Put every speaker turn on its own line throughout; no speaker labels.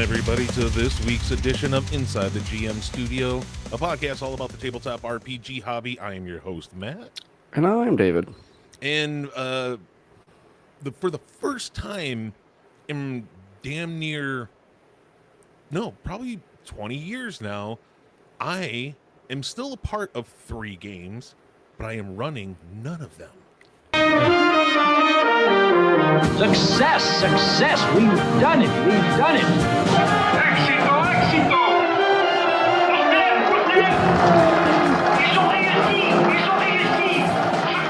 everybody, to this week's edition of Inside the GM Studio, a podcast all about the tabletop RPG hobby. I am your host, Matt.
And I'm David.
And for the first time in damn near, probably 20 years now, I am still a part of 3 games, but I am running none of them.
Success, we've done it.
Éxito.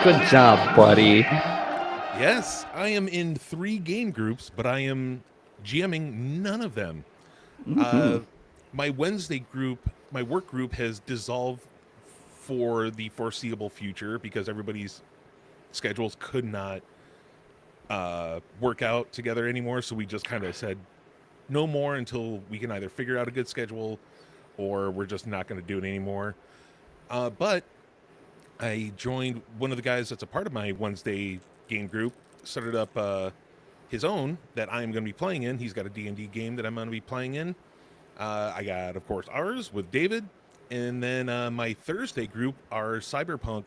Good job, buddy.
Yes, I am in 3 game groups, but I am GMing none of them. My Wednesday group, my work group, has dissolved for the foreseeable future because everybody's schedules could not work out together anymore. So we just kind of said no more until we can either figure out a good schedule or we're just not going to do it anymore. But I joined one of the guys that's a part of my Wednesday game group, started up his own that I'm going to be playing in. He's got a D&D game that I'm going to be playing in. I got, of course, ours with David. And then my Thursday group, our Cyberpunk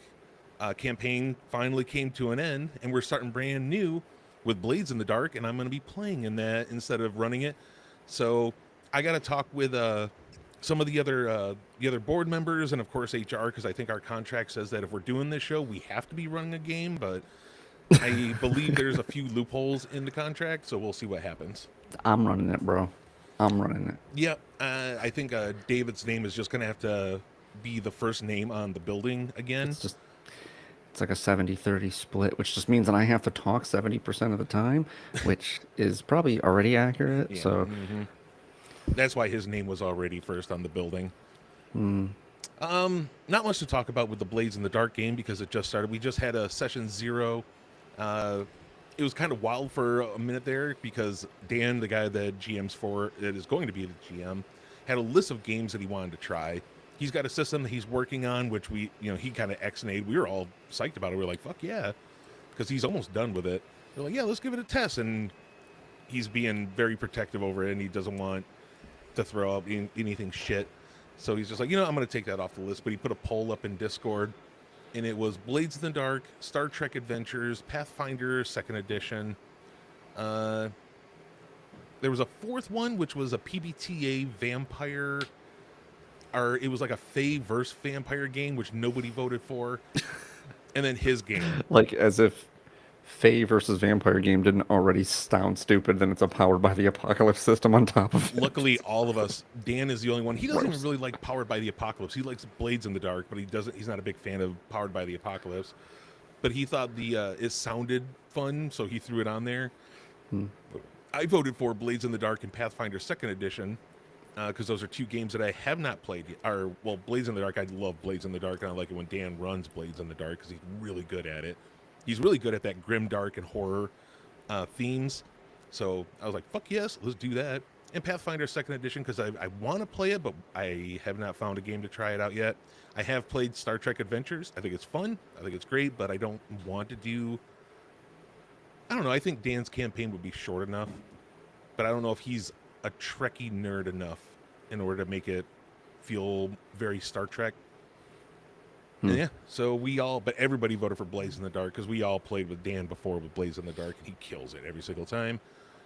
campaign finally came to an end, and we're starting brand new with Blades in the Dark, and I'm going to be playing in that instead of running it. So I got to talk with some of the other board members and, of course, HR, because I think our contract says that if we're doing this show, we have to be running a game, but I believe there's a few loopholes in the contract, so we'll see what happens.
I'm running it, bro. I'm running it.
Yep. I think David's name is just going to have to be the first name on the building again.
It's like a 70-30 split, which just means that I have to talk 70% of the time, which is probably already accurate.
Yeah.
So
That's why his name was already first on the building. Not much to talk about with the Blades in the Dark game because it just started. We just had a session 0. It was kind of wild for a minute there because Dan, the guy that GMs for, that is going to be the GM, had a list of games that he wanted to try. He's got a system that he's working on, which he kind of ex-nayed. We were all psyched about it. We were like, fuck yeah, because he's almost done with it. They're like, yeah, let's give it a test. And he's being very protective over it, and he doesn't want to throw up anything shit. So he's just like, I'm going to take that off the list. But he put a poll up in Discord, and it was Blades in the Dark, Star Trek Adventures, Pathfinder 2nd Edition. There was a 4th one, which was a PBTA vampire, or it was like a Fae versus vampire game, which nobody voted for. And then his game.
like as if Fae versus Vampire game didn't already sound stupid, then it's a Powered by the Apocalypse system on top of it.
Luckily, all of us, Dan is the only one. He doesn't even really like Powered by the Apocalypse. He likes Blades in the Dark, but he's not a big fan of Powered by the Apocalypse. But he thought it sounded fun, so he threw it on there. I voted for Blades in the Dark and Pathfinder 2nd Edition, because those are 2 games that I have not played yet. Blades in the Dark, I love Blades in the Dark, and I like it when Dan runs Blades in the Dark because he's really good at it. He's really good at that grim, dark, and horror themes. So I was like, fuck yes, let's do that. And Pathfinder 2nd Edition, because I want to play it, but I have not found a game to try it out yet. I have played Star Trek Adventures. I think it's fun. I think it's great, but I don't want to do... I don't know. I think Dan's campaign would be short enough, but I don't know if he's a Trekkie nerd enough in order to make it feel very Star Trek. Yeah, so but everybody voted for Blades in the Dark because we all played with Dan before with Blades in the Dark, and he kills it every single time.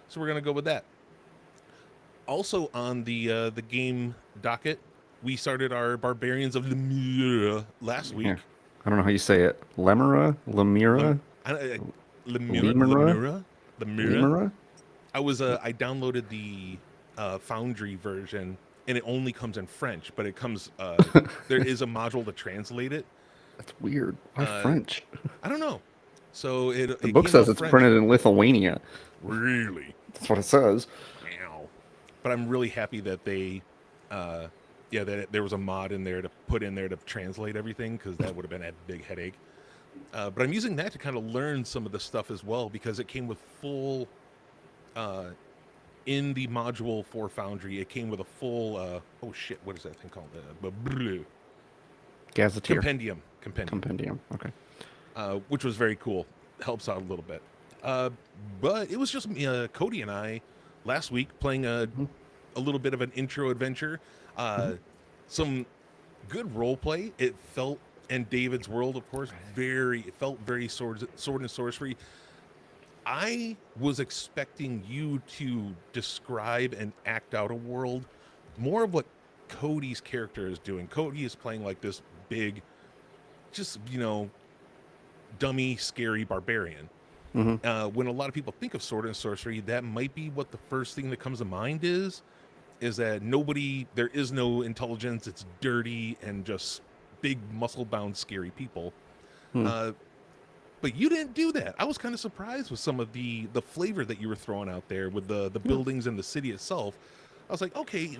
So we're going to go with that. Also on the game docket, we started our Barbarians of Lemura last week.
Yeah. I don't know how you say it. Lemura? Lemura?
Lemura? I downloaded the Foundry version, and it only comes in French, but it comes there is a module to translate it.
That's weird. Why French?
I don't know. So
the book says it's
French.
printed in Lithuania.
Really?
That's what it says.
Wow. But I'm really happy that they that there was a mod in there to put in there to translate everything, because that would have been a big headache. But I'm using that to kind of learn some of the stuff as well, because it came with full in the module for Foundry, it came with a full what is that thing called?
Gazetteer.
Compendium.
Okay.
Which was very cool. Helps out a little bit. But it was just Cody and I last week playing a little bit of an intro adventure. Some good role play. It felt, and David's world, of course, it felt very sword and sorcery. I was expecting you to describe and act out a world more of what Cody's character is doing. Cody is playing like this big, just, dummy, scary barbarian. When a lot of people think of sword and sorcery, that might be what the first thing that comes to mind is that there is no intelligence. It's dirty and just big, muscle-bound, scary people. But you didn't do that. I was kind of surprised with some of the flavor that you were throwing out there with the buildings and the city itself. I was like, okay,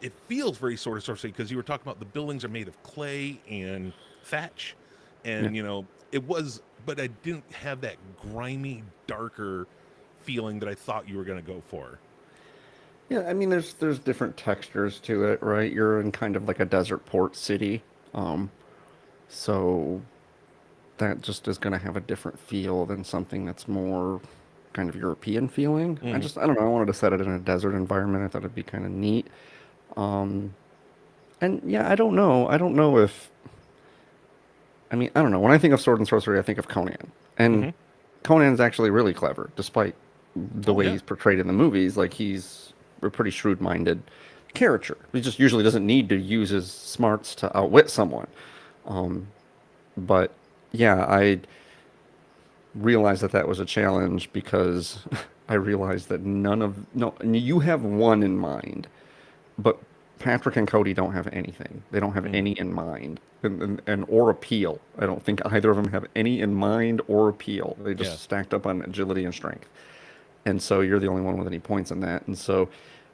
it feels very sword and sorcery, because you were talking about the buildings are made of clay and thatch, and it was, but I didn't have that grimy, darker feeling that I thought you were going to go for.
Yeah, I mean, there's different textures to it, right? You're in kind of like a desert port city, so that just is going to have a different feel than something that's more kind of European feeling. I don't know. I wanted to set it in a desert environment. I thought it'd be kind of neat. And yeah, I don't know. I don't know. When I think of sword and sorcery, I think of Conan, and Conan's actually really clever, despite the way he's portrayed in the movies. Like, he's a pretty shrewd-minded character. He just usually doesn't need to use his smarts to outwit someone. But yeah, I realized that was a challenge, because I realized that you have one in mind, but Patrick and Cody don't have anything. They don't have any in mind, and or appeal. I don't think either of them have any in mind or appeal. They just stacked up on agility and strength. And so you're the only one with any points in that. And so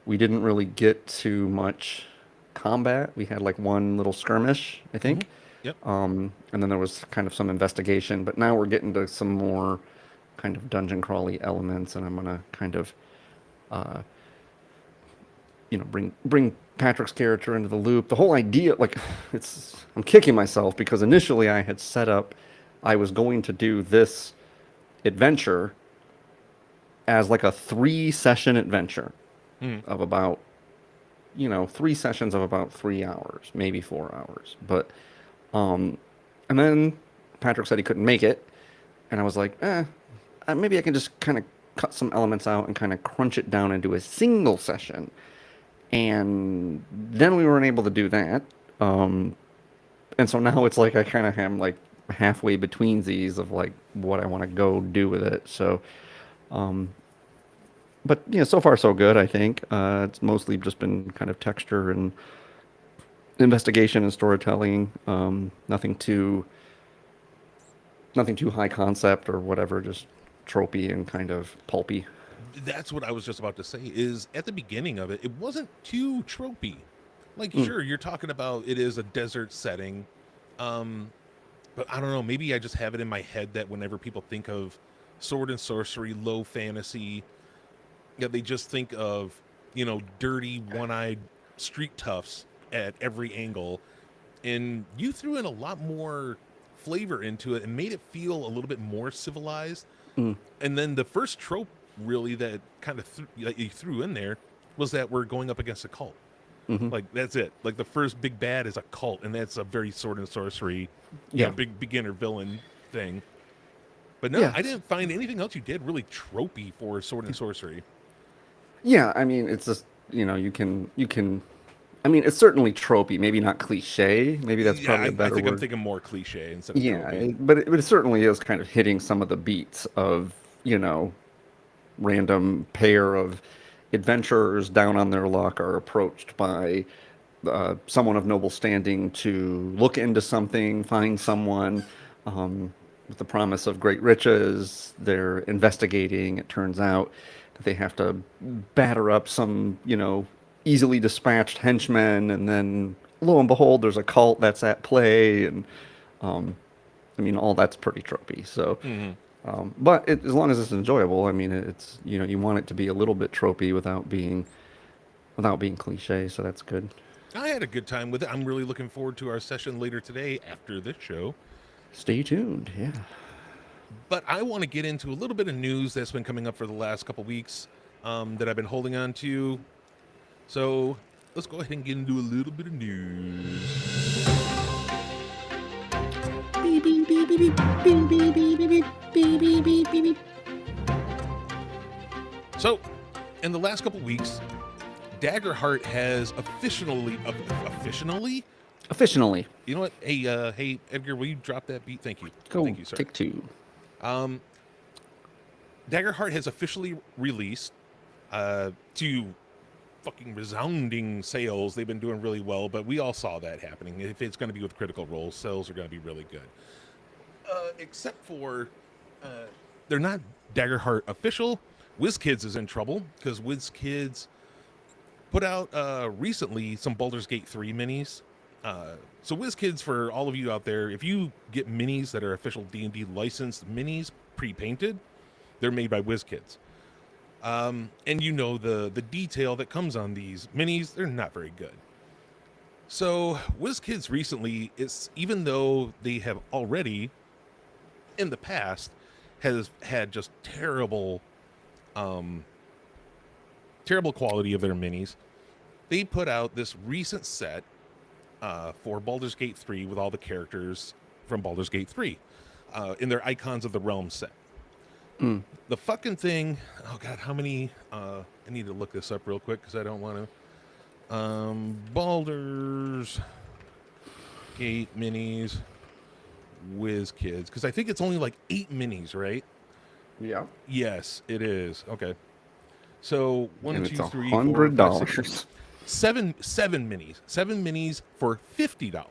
we didn't really get too much combat. We had like one little skirmish, I think.
Yep.
And then there was kind of some investigation, but now we're getting to some more kind of dungeon crawly elements, and I'm gonna kind of, bring Patrick's character into the loop. The whole idea, like, I'm kicking myself, because initially I had set up, I was going to do this adventure as like a 3-session adventure of about, 3 sessions of about 3 hours, maybe 4 hours, but. And then Patrick said he couldn't make it, and I was like, maybe I can just kind of cut some elements out and kind of crunch it down into a single session. And then we weren't able to do that. And so now it's like I kind of am like halfway between these of like what I want to go do with it. So, but so far so good, I think. It's mostly just been kind of texture and investigation and storytelling. Nothing too high concept or whatever, just tropey and kind of pulpy.
That's what I was just about to say, is at the beginning of it, it wasn't too tropey. Like, sure, you're talking about it is a desert setting, but I don't know, maybe I just have it in my head that whenever people think of sword and sorcery, low fantasy, they just think of, dirty, one-eyed street toughs at every angle. And you threw in a lot more flavor into it and made it feel a little bit more civilized. And then the first trope really that kind of that you threw in there was that we're going up against a cult. Like, that's it. Like, the first big bad is a cult, and that's a very sword and sorcery, big beginner villain thing. But no, I didn't find anything else you did really tropey for sword and sorcery.
Yeah, I mean, it's just, you can I mean, it's certainly tropey, maybe not cliche. Maybe that's probably a better
word.
I'm
thinking more cliche instead of
tropey. But it certainly is kind of hitting some of the beats of, random pair of adventurers down on their luck are approached by someone of noble standing to look into something, find someone with the promise of great riches. They're investigating. It turns out that they have to batter up some, easily dispatched henchmen, and then lo and behold, there's a cult that's at play, and all that's pretty tropey. So, but as long as it's enjoyable, it's you want it to be a little bit tropey without being cliche. So that's good.
I had a good time with it. I'm really looking forward to our session later today after this show.
Stay tuned. Yeah.
But I want to get into a little bit of news that's been coming up for the last couple weeks that I've been holding on to. So let's go ahead and get into a little bit of news.
Beep, beep, beep, beep, beep, beep, beep, beep, beep, beep, beep, beep, beep, beep.
So, in the last couple weeks, Daggerheart has officially,
Officially,
you know what? Hey, Edgar, will you drop that beat? Thank you.
go
Thank you, sir.
take two.
Daggerheart has officially released to fucking resounding sales. They've been doing really well, but we all saw that happening. If it's going to be with Critical Role, sales are going to be really good. Except for they're not Daggerheart official. WizKids is in trouble because WizKids put out recently some Baldur's Gate 3 minis. So WizKids, for all of you out there, if you get minis that are official D&D licensed minis pre-painted, they're made by WizKids. And you know the detail that comes on these minis, they're not very good. So WizKids recently, even though they have already in the past has had just terrible quality of their minis, they put out this recent set for Baldur's Gate 3 with all the characters from Baldur's Gate 3 in their Icons of the Realm set. The fucking thing, oh god, how many, I need to look this up real quick because I don't want to, Baldur's Gate minis, WizKids, because I think it's only like 8 minis, right?
Yeah.
Yes, it is. Okay. So
And
1,
it's
2, 3, 4, 5, 6,
$100.
seven minis. 7 minis for $50.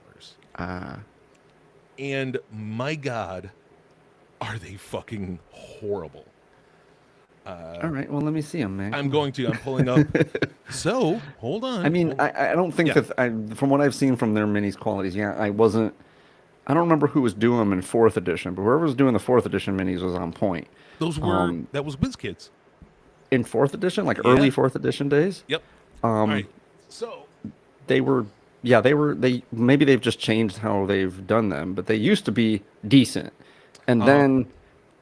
And my god, are they fucking horrible.
All right, well, let me see them, man.
I'm pulling up. So, hold on.
I mean, I don't think
Yeah.
that, from what I've seen from their minis qualities, I don't remember who was doing them in 4th edition, but whoever was doing the 4th edition minis was on point.
Those were, that was WizKids.
In 4th edition, like
Yeah.
early 4th edition days?
Yep. All right. So,
maybe they've just changed how they've done them, but they used to be decent. And then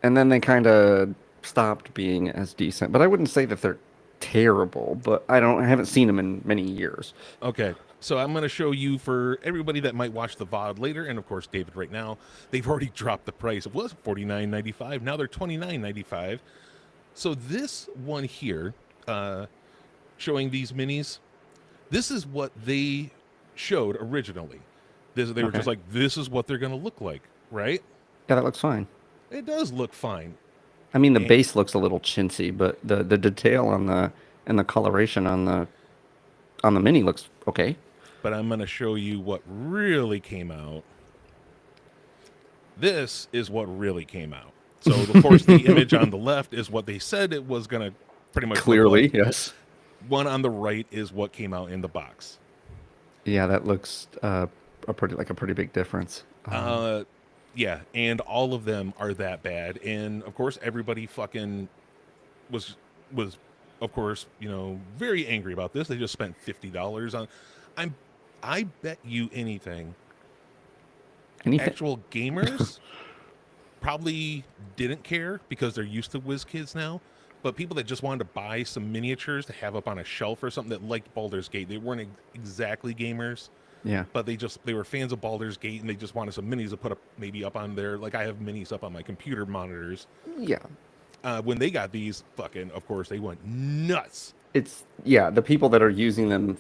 they kind of stopped being as decent. But I wouldn't say that they're terrible, but I haven't seen them in many years.
okay. So I'm going to show you, for everybody that might watch the VOD later, and of course David right now, they've already dropped the price. It was $49.95. Now they're $29.95. So this one here, showing these minis, this is what they showed originally. They were just like, this is what they're going to look like, right?
Yeah, that looks fine.
It does look fine.
I mean, the base looks a little chintzy, but the detail on the coloration on the mini looks okay.
But I'm going to show you what really came out. This is what really came out. So, of course, the image on the left is what they said it was going to pretty much
Clearly,
look like.
yes.
One on the right is what came out in the box.
Yeah, that looks a pretty big difference.
Yeah, and all of them are that bad. And, of course, everybody fucking was of course, very angry about this. They just spent $50 on... I bet you anything. Actual gamers probably didn't care because they're used to WizKids now. But people that just wanted to buy some miniatures to have up on a shelf or something, that liked Baldur's Gate, they weren't exactly gamers.
Yeah.
But they were fans of Baldur's Gate, and they just wanted some minis to put up, maybe up on their, like I have minis up on my computer monitors.
Yeah.
When they got these, fucking, of course, they went nuts.
The people that are using them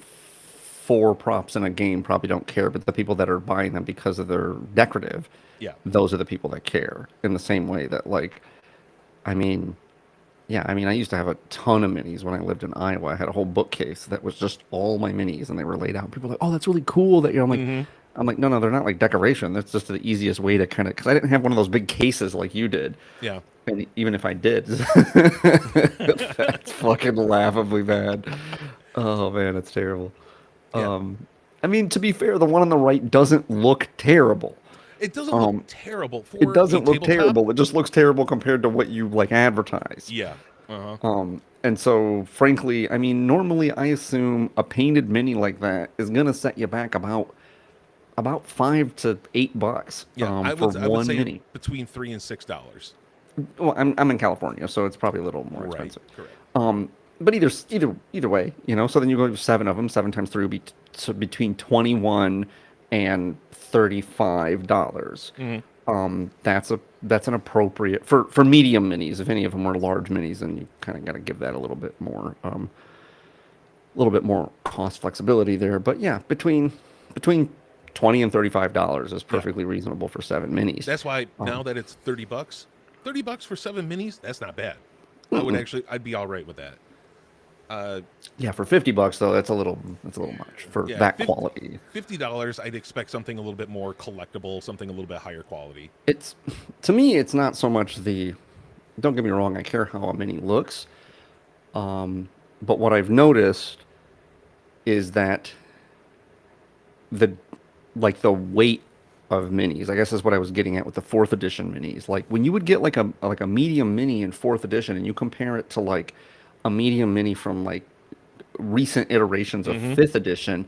for props in a game probably don't care, but the people that are buying them because of their decorative, those are the people that care. In the same way that, like, I used to have a ton of minis when I lived in Iowa. I had a whole bookcase that was just all my minis, and they were laid out. People were like, "Oh, that's really cool." That I'm like, no, they're not like decoration. That's just the easiest way to kind of, because I didn't have one of those big cases like you did.
Yeah.
And even if I did, that's fucking laughably bad. Oh man, it's terrible.
Yeah.
I mean, to be fair, the one on the right doesn't look terrible.
It doesn't look terrible.
It doesn't look terrible. It just looks terrible compared to what you like advertise.
Yeah. Uh-huh.
And so, frankly, I mean, normally I assume a painted mini like that is gonna set you back about $5 to $8.
Yeah, I
for
would
one
say
mini.
between $3 and $6.
Well, I'm in California, so it's probably a little more expensive.
Correct.
but either way, you know. So then you go to 7 of them. 7 times 3 would be so between 21 and $35.
Mhm.
That's an appropriate for medium minis. If any of them are large minis, then you kind of got to give that a little bit more cost flexibility there. But yeah, between $20 and $35 is
Yeah.
perfectly reasonable for 7 minis.
That's why now
Um,
that it's $30, $30 for 7 minis, that's not bad. I'd be all right with that. Uh,
yeah, for $50 though, that's a little much for
yeah,
that quality.
$50, I'd expect something a little bit more collectible, something a little bit higher quality.
It's to me, it's not so much the. Don't get me wrong, I care how a mini looks. But what I've noticed is that the the weight of minis. I guess is what I was getting at with the fourth edition minis. Like when you would get like a medium mini in fourth edition, and you compare it to like a medium mini from like recent iterations of
Hmm.
fifth edition,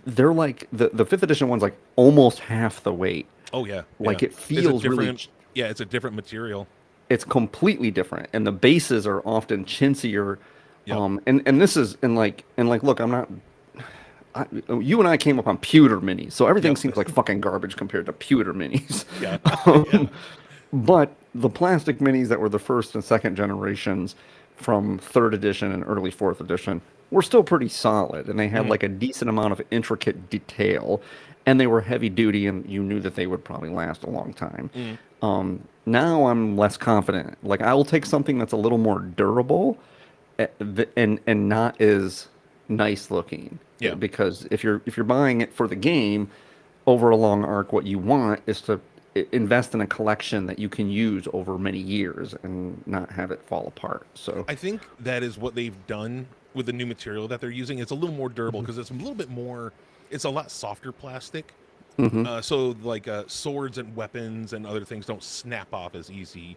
they're like the fifth edition one's like almost half the weight.
Oh yeah, yeah.
Like it
It's a
feels really
different, yeah, it's a different material.
it's completely different, and the bases are often chintzier.
Yep.
And this is and like look, I'm not. You and I came up on pewter minis, so everything
Yep.
seems like fucking garbage compared to pewter minis.
Yeah. Yeah.
um, but the plastic minis that were the first and second generations from third edition and early fourth edition were still pretty solid, and they had
Mhm.
like a decent amount of intricate detail, and they were heavy duty, and you knew that they would probably last a long time.
Mhm.
Now I'm less confident. Like I will take something that's a little more durable, and not as nice looking.
Yeah.
Because if you're buying it for the game, over a long arc, what you want is to invest in a collection that you can use over many years and not have it fall apart. So,
I think that is what they've done with the new material that they're using. It's a little more durable because it's a little bit more. It's a lot softer plastic.
hmm
So like swords and weapons and other things don't snap off as easy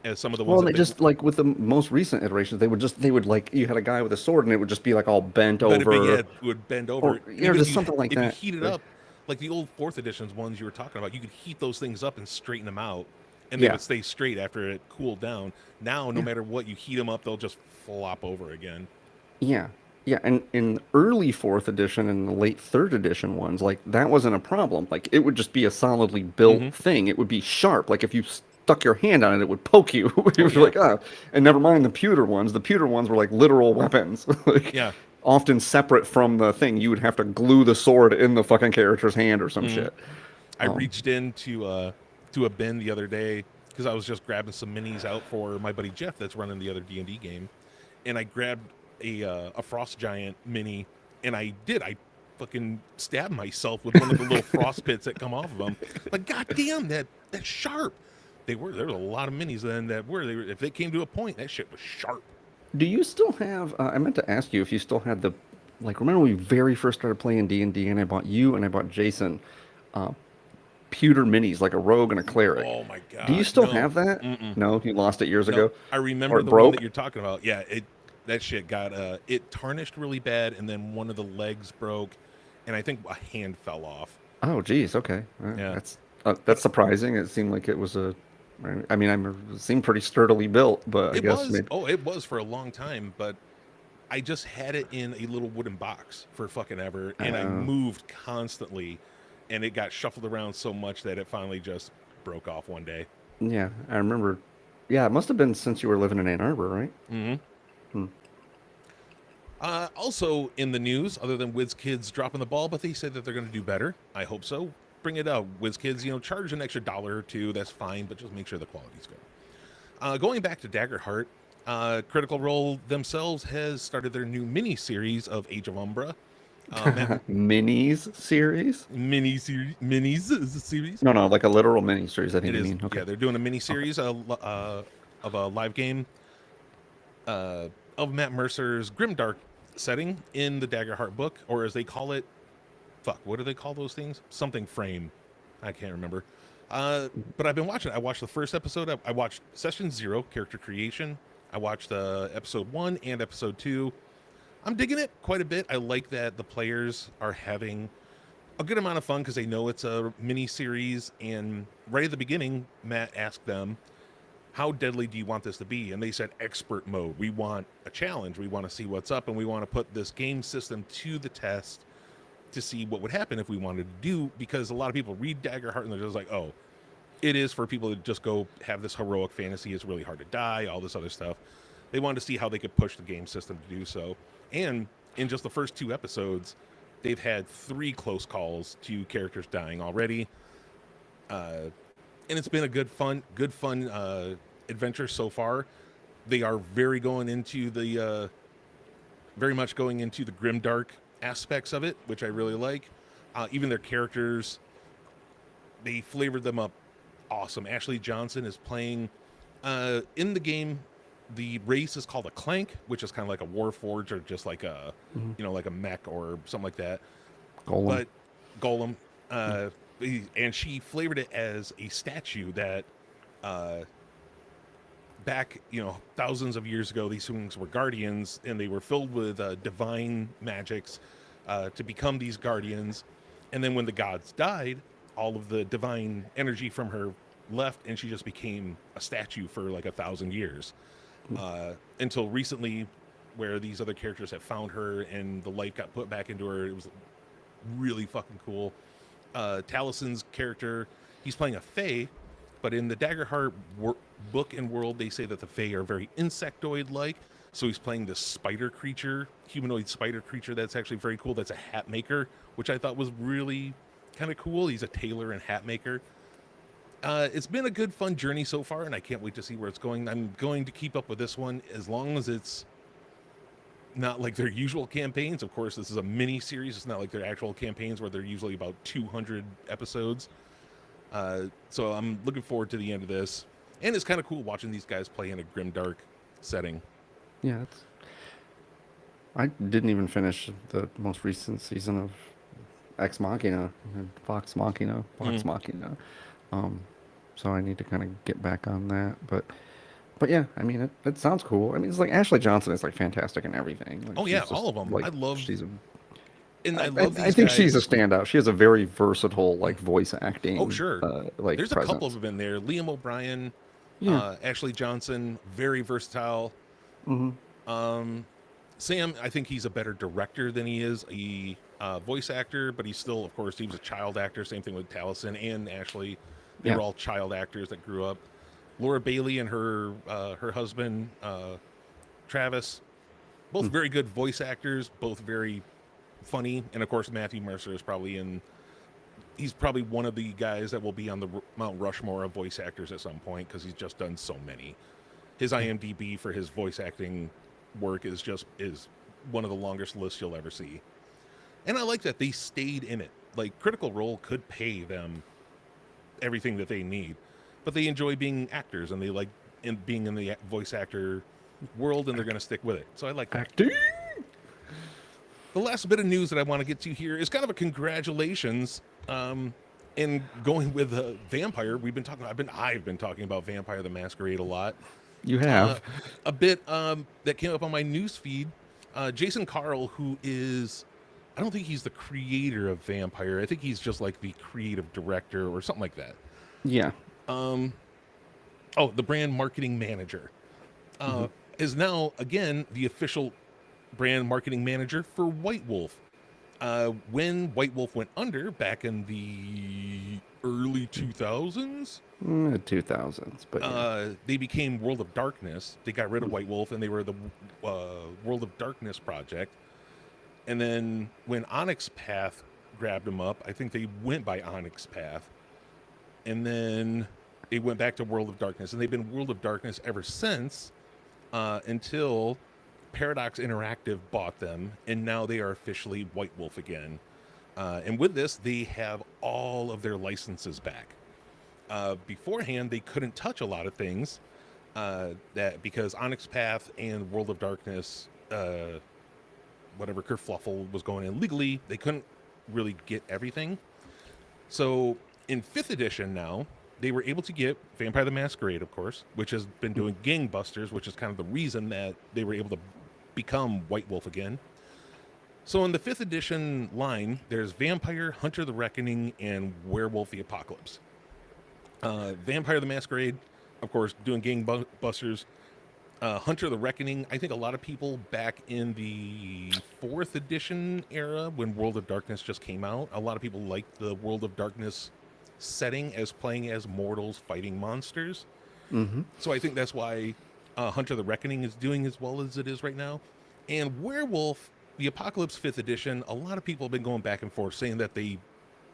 as some of the
well,
ones
and
that
they just like with the most recent iterations, they would like you had a guy with a sword and it would just be like all bent
but yeah,
over,
it would bend over.
or
Even if
just
you
something like
if you
that.
heat it
Like,
up, like the old fourth editions ones you were talking about, you could heat those things up and straighten them out, and they
yeah,
would stay straight after it cooled down. Now, no
yeah.
matter what you heat them up, they'll just flop over again.
Yeah. Yeah, and in early fourth edition and the late third edition ones, like that wasn't a problem. Like it would just be a solidly
Hmm.
built thing. It would be sharp. Like if you stuck your hand on it, it would poke you. It
Oh
was
yeah,
like, ah. And never mind the pewter ones. The pewter ones were like literal weapons. Like
yeah.
often separate from the thing. You would have to glue the sword in the fucking character's hand or some
Mhm.
shit.
I
Um,
reached into to a bin the other day because I was just grabbing some minis out for my buddy Jeff that's running the other D&D game, and I grabbed a frost giant mini, and I fucking stabbed myself with one of the little frost pits that come off of them. Like goddamn, that's sharp. There was a lot of minis then that if they came to a point, that shit was sharp.
do you still have? I meant to ask you if you still had the, like. Remember when we very first started playing D&D, and I bought you and I bought Jason, uh, pewter minis, like a rogue and a cleric.
Oh my
Do you
god,
still
no,
have that?
mm-mm.
No, you lost it years
No,
ago,
I
or
remember
it
the one
broke.
that you're talking about. Yeah, that shit got it tarnished really bad, and then one of the legs broke, and I think a hand fell off.
Oh, geez. Okay,
Yeah,
that's surprising. It seemed like it was a. I mean, it seemed pretty sturdily built, but I
it
guess
was.
maybe.
Oh, it was for a long time, but I just had it in a little wooden box for fucking ever, and I
Uh,
moved constantly, and it got shuffled around so much that it finally just broke off one day.
yeah, I remember. Yeah, it must have been since you were living in Ann Arbor, right?
Hmm.
Hmm.
Also in the news, other than WizKids dropping the ball, but they said that they're going to do better. I hope so. Bring it out, WizKids. Charge an extra dollar or two. That's fine, but just make sure the quality's good. Going back to Daggerheart, Critical Role themselves has started their new mini series of Age of Umbra. Matt,
Minis series?
minis is a series.
No, no, like a literal mini series. I think
It
you
is.
mean. Okay.
Yeah, they're doing a mini
Okay.
series of a live game of Matt Mercer's grimdark setting in the Daggerheart book, or as they call it, fuck, what do they call those things? Something frame. I can't remember. But I've been watching. I watched the first episode. I watched Session 0, character creation. I watched episode 1 and episode 2. I'm digging it quite a bit. I like that the players are having a good amount of fun because they know it's a mini series. And right at the beginning, Matt asked them, how deadly do you want this to be? And they said expert mode. We want a challenge. We want to see what's up, and we want to put this game system to the test to see what would happen if we wanted to do, because a lot of people read Daggerheart and they're just like, oh, it is for people to just go have this heroic fantasy. It's really hard to die, all this other stuff. They wanted to see how they could push the game system to do so. And in just the first 2 episodes, they've had 3 close calls to characters dying already. And it's been a good fun adventure so far. They are very much going into the grimdark aspects of it, which I really like. Even their characters, they flavored them up awesome. Ashley Johnson is playing in the game. The race is called a Clank, which is kind of like a Warforged or just like a like a mech or something like that. Golem. And she flavored it as a statue that back, thousands of years ago, these things were guardians, and they were filled with divine magics to become these guardians. And then when the gods died, all of the divine energy from her left, and she just became a statue for like 1,000 years. Until recently, where these other characters have found her and the life got put back into her. It was really fucking cool. Talison's character, he's playing a Fae, but in the Daggerheart book and world, they say that the Fae are very insectoid-like. So he's playing this spider creature, humanoid spider creature that's actually very cool. That's a hat maker, which I thought was really kind of cool. He's a tailor and hat maker. It's been a good, fun journey so far, and I can't wait to see where it's going. I'm going to keep up with this one as long as it's not like their usual campaigns. Of course, this is a mini series. It's not like their actual campaigns where they're usually about 200 episodes. So I'm looking forward to the end of this. And it's kind of cool watching these guys play in a grimdark setting.
Yeah, I didn't even finish the most recent season of Ex Machina, Vox Machina. So I need to kind of get back on that. But yeah, I mean, it sounds cool. I mean, it's like Ashley Johnson is like fantastic in everything. Like,
oh yeah, all of them.
Like,
I love.
I think she's a standout. She has a very versatile like voice acting.
Oh sure. There's
presence.
A couple of them in there. Liam O'Brien, Ashley Johnson, very versatile. Sam, I think he's a better director than he is a voice actor, but he's still, of course, he was a child actor. Same thing with Taliesin and Ashley. They were all child actors that grew up. Laura Bailey and her husband, Travis, both very good voice actors, both very funny. And of course, Matthew Mercer is he's probably one of the guys that will be on the Mount Rushmore of voice actors at some point, because he's just done so many. His IMDb for his voice acting work is one of the longest lists you'll ever see. And I like that they stayed in it. Like, Critical Role could pay them everything that they need, but they enjoy being actors, and they like being in the voice actor world, and they're going to stick with it. So I like that.
Acting.
The last bit of news that I want to get to here is kind of a congratulations. And going with Vampire, I've been talking about Vampire the Masquerade a lot.
You have
a bit that came up on my news feed. Jason Carl, who is, I don't think he's the creator of Vampire. I think he's just like the creative director or something like that.
Yeah.
The brand marketing manager is now again the official brand marketing manager for White Wolf. When White Wolf went under back in the early 2000s,
2000s, but
they became World of Darkness. They got rid of White Wolf, and they were the World of Darkness project. And then when Onyx Path grabbed them up, I think they went by Onyx Path, and then they went back to World of Darkness, and they've been World of Darkness ever since, until Paradox Interactive bought them, and now they are officially White Wolf again. And with this, they have all of their licenses back. Beforehand, they couldn't touch a lot of things because Onyx Path and World of Darkness, whatever kerfluffle was going in legally, they couldn't really get everything. So in 5th edition now, they were able to get Vampire the Masquerade, of course, which has been doing gangbusters, which is kind of the reason that they were able to become White Wolf again. So in the 5th edition line, there's Vampire, Hunter the Reckoning, and Werewolf the Apocalypse. Vampire the Masquerade, of course, doing gangbusters. Hunter the Reckoning. I think a lot of people back in the 4th edition era, when World of Darkness just came out, a lot of people liked the World of Darkness setting as playing as mortals fighting monsters.
Mm-hmm.
So I think that's why Hunter the Reckoning is doing as well as it is right now. And Werewolf, the Apocalypse 5th edition, a lot of people have been going back and forth saying that they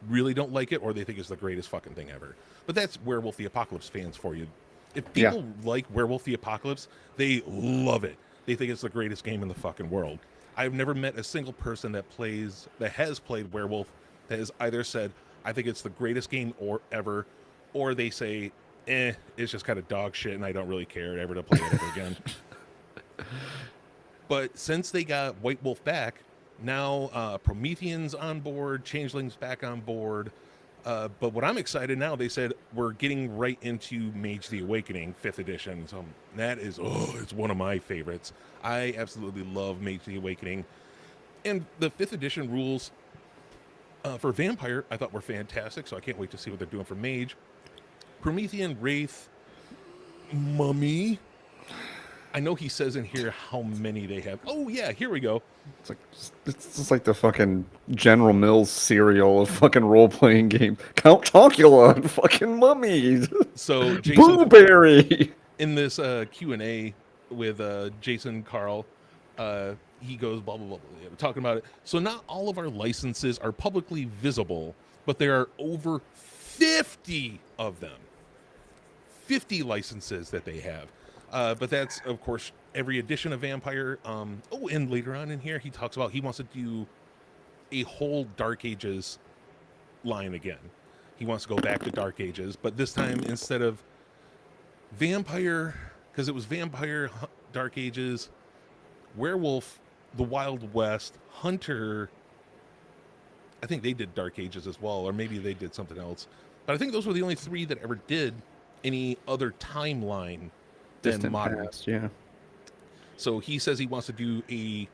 really don't like it or they think it's the greatest fucking thing ever. But that's Werewolf the Apocalypse fans for you. If people like Werewolf the Apocalypse, they love it. They think it's the greatest game in the fucking world. I've never met a single person that has played Werewolf that has either said, I think it's the greatest game ever, or they say, it's just kind of dog shit and I don't really care ever to play it ever again. But since they got White Wolf back, now Promethean's on board, Changeling's back on board. But what I'm excited now, they said we're getting right into Mage the Awakening 5th edition. So that is, it's one of my favorites. I absolutely love Mage the Awakening. And the 5th edition rules for Vampire, I thought were fantastic. So I can't wait to see what they're doing for Mage. Promethean, Wraith, Mummy. I know he says in here how many they have. Oh, yeah, here we go.
It's just like the fucking General Mills cereal of fucking role-playing game. Count Chocula and fucking mummies.
So Jason,
Blueberry.
in this Q&A with Jason Carl, he goes, blah, blah, blah, blah, talking about it. So not all of our licenses are publicly visible, but there are over 50 of them. 50 licenses that they have. But that's, of course, every edition of Vampire. And later on in here, he talks about he wants to do a whole Dark Ages line again. He wants to go back to Dark Ages, but this time instead of Vampire, because it was Vampire, Dark Ages, Werewolf, the Wild West, Hunter. I think they did Dark Ages as well, or maybe they did something else. But I think those were the only 3 that ever did any other timeline than modern.
Past, yeah.
So he says he wants to do a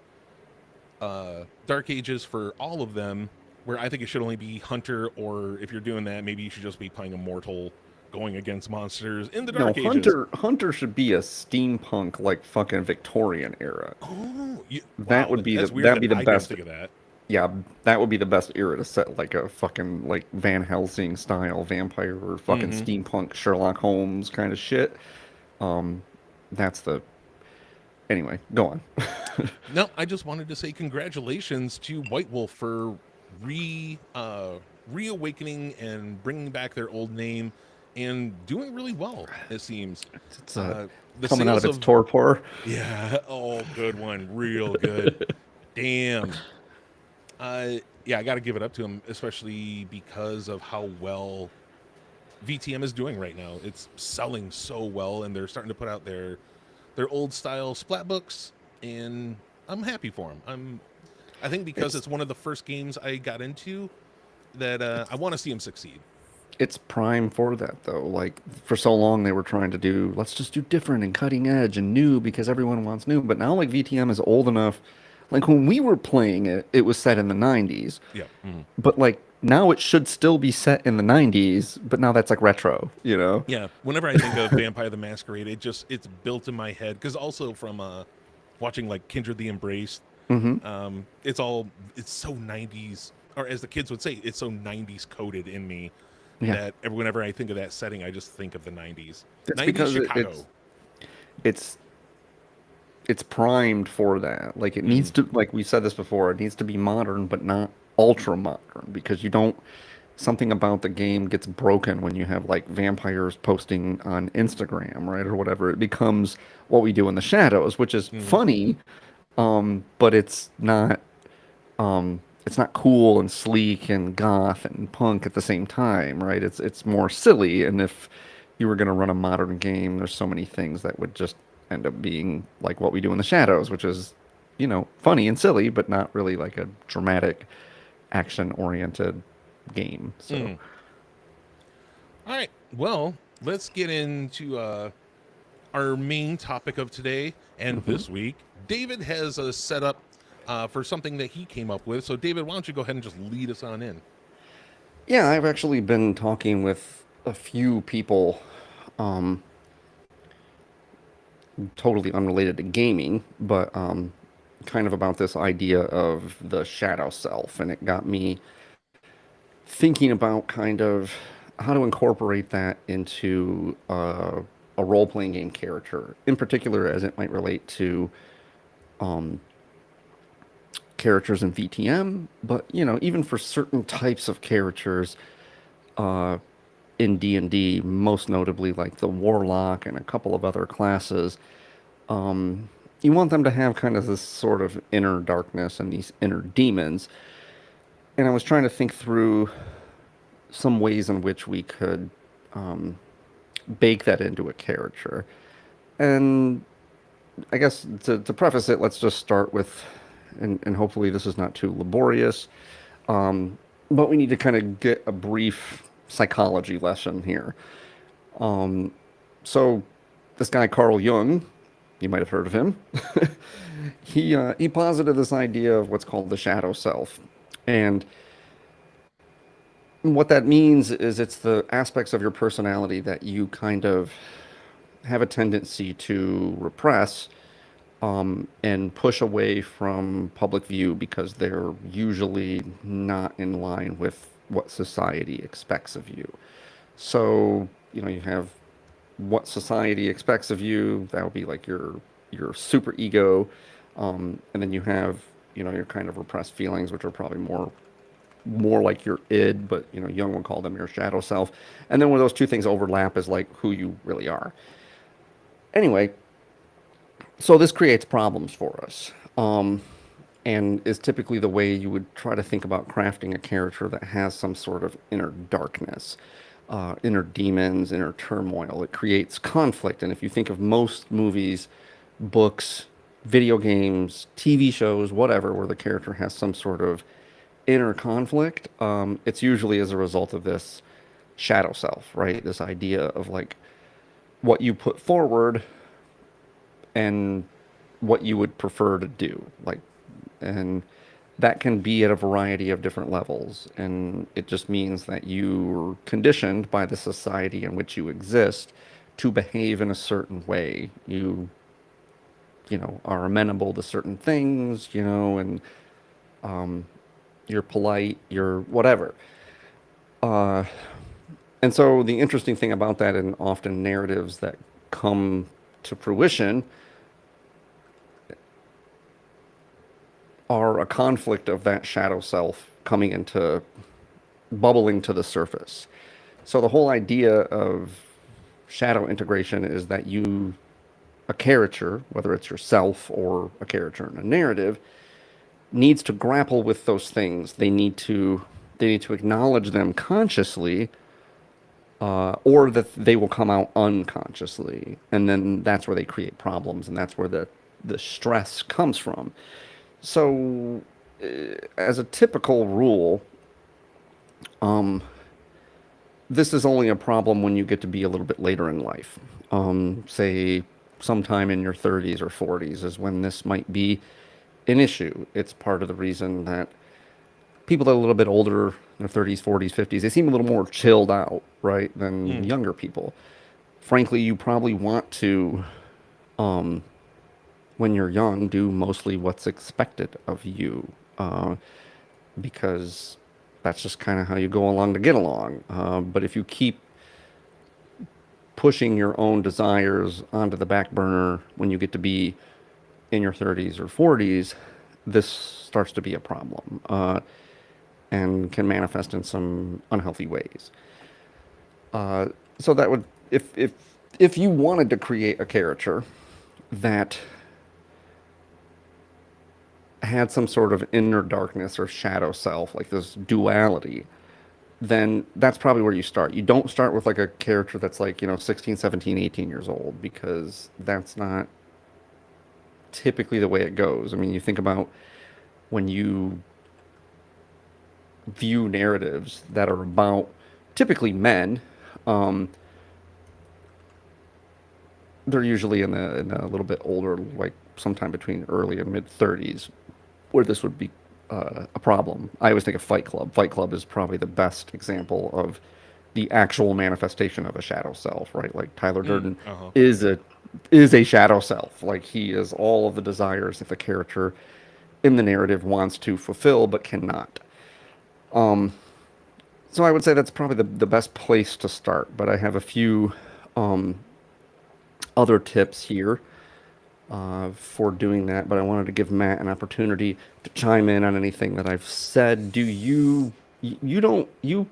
Dark Ages for all of them, where I think it should only be Hunter, or if you're doing that, maybe you should just be playing a mortal going against monsters in the Dark Ages.
Hunter should be a steampunk, like fucking Victorian era.
Oh,
that would be that'd be the best. Think of that. Yeah, that would be the best era to set like a fucking like Van Helsing style vampire or fucking steampunk Sherlock Holmes kind of shit. That's the. Anyway, go on.
No, I just wanted to say congratulations to White Wolf for reawakening and bringing back their old name and doing really well. It seems
it's coming out of its torpor.
Yeah. Oh, good one. Real good. Damn. Yeah, I got to give it up to him, especially because of how well VTM is doing right now. It's selling so well, and they're starting to put out their old style splat books, and I'm happy for them. I think because it's one of the first games I got into that I want to see them succeed.
It's prime for that, though. Like, for so long they were trying to do, let's just do different and cutting edge and new because everyone wants new. But now, like, VTM is old enough. Like, when we were playing it, it was set in the 90s.
Yeah. Mm-hmm.
But, like, now it should still be set in the 90s, but now that's, like, retro, you know?
Yeah. Whenever I think of Vampire the Masquerade, it's built in my head. Because also from watching, like, Kindred the Embraced, it's so 90s, or as the kids would say, it's so 90s coded in me. Yeah. That whenever I think of that setting, I just think of the 90s.
It's
90s
because
Chicago.
It's primed for that. Like, it needs to, like we said this before, it needs to be modern, but not ultra modern, because something about the game gets broken when you have, like, vampires posting on Instagram, right, or whatever. It becomes what we do in the shadows, which is funny, but it's not cool and sleek and goth and punk at the same time, right? It's more silly, and if you were going to run a modern game, there's so many things that would just end up being like what we do in the shadows, which is, you know, funny and silly, but not really like a dramatic, action-oriented game. So,
all right, well, let's get into our main topic of today and this week. David has a setup for something that he came up with. So, David, why don't you go ahead and just lead us on in?
Yeah, I've actually been talking with a few people totally unrelated to gaming, but kind of about this idea of the shadow self, and it got me thinking about kind of how to incorporate that into a role-playing game character, in particular as it might relate to um, characters in VTM, but even for certain types of characters uh, in D&D, most notably like the Warlock and a couple of other classes. You want them to have kind of this sort of inner darkness and these inner demons. And I was trying to think through some ways in which we could um, bake that into a character. And I guess to preface it, let's just start with, and hopefully this is not too laborious, but we need to kind of get a brief psychology lesson here. Um, so this guy Carl Jung, you might have heard of him. He posited this idea of what's called the shadow self, and what that means is it's the aspects of your personality that you kind of have a tendency to repress and push away from public view because they're usually not in line with what society expects of you. So, you have what society expects of you. That would be like your super ego, and then you have your kind of repressed feelings, which are probably more like your id, but Jung would call them your shadow self. And then when those two things overlap is like who you really are. Anyway, so this creates problems for us, and is typically the way you would try to think about crafting a character that has some sort of inner darkness, inner demons, inner turmoil. It creates conflict. And if you think of most movies, books, video games, TV shows, whatever, where the character has some sort of inner conflict, it's usually as a result of this shadow self, right? This idea of like what you put forward and what you would prefer to do, like, and that can be at a variety of different levels, and it just means that you're conditioned by the society in which you exist to behave in a certain way. You are amenable to certain things, and you're polite, you're whatever. uh, and so the interesting thing about that, and often narratives that come to fruition, are a conflict of that shadow self coming into bubbling to the surface. So the whole idea of shadow integration is that a character, whether it's yourself or a character in a narrative, needs to grapple with those things. They need to acknowledge them consciously, or that they will come out unconsciously, and then that's where they create problems, and that's where the stress comes from. So, as a typical rule, um, this is only a problem when you get to be a little bit later in life. Say, sometime in your 30s or 40s is when this might be an issue. It's part of the reason that people that are a little bit older, in their 30s, 40s, 50s, they seem a little more chilled out, right, than
Mm.
younger people. Frankly, you probably want to, um, when you're young, do mostly what's expected of you, because that's just kind of how you go along to get along. But if you keep pushing your own desires onto the back burner when you get to be in your 30s or 40s, this starts to be a problem, and can manifest in some unhealthy ways. Uh, so that would, if you wanted to create a character that had some sort of inner darkness or shadow self, like this duality, then that's probably where you start. You don't start with like a character that's like, 16, 17, 18 years old, because that's not typically the way it goes. I mean, you think about when you view narratives that are about typically men, um, they're usually in a little bit older, like sometime between early and mid 30s, where this would be a problem. I always think of Fight Club. Fight Club is probably the best example of the actual manifestation of a shadow self, right? Like Tyler
Mm.
Durden
Uh-huh.
is a is a shadow self. Like he is all of the desires that the character in the narrative wants to fulfill but cannot. Um, so I would say that's probably the best place to start. But I have a few um, other tips here for doing that. But I wanted to give Matt an opportunity to chime in on anything that I've said. Do you don't you